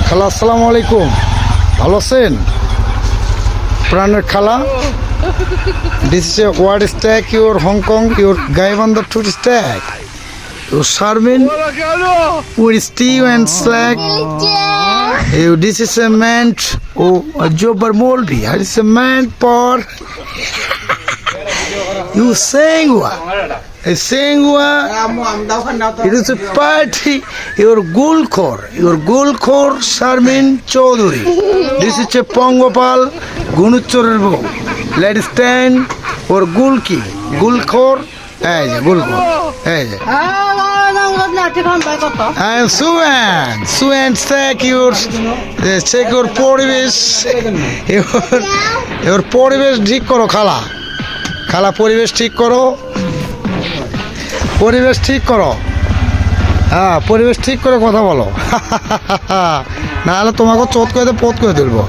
খালা আসসালামু আলাইকুম, ভালো আছেন? প্রাণের খালা, this is what stack your Hong Kong, your Gaibandha tour stack, your Sharmin, with Steve and Slack. This is a meant, Jobber Molby, this is a meant for you saying what? It is a party. Your Gulkhor Sharmin Chaudhary. This is a Pongopal Gunuchorbo. Let's stand or Gulkhor. Gulkhor. I am Suan check your পরিবেশ your পরিবেশ ঠিক করো খালা পরিবেশ ঠিক করো হ্যাঁ পরিবেশ ঠিক করে কথা বলো নাহলে তোমাকে চোট করে পথ করে তুলবো।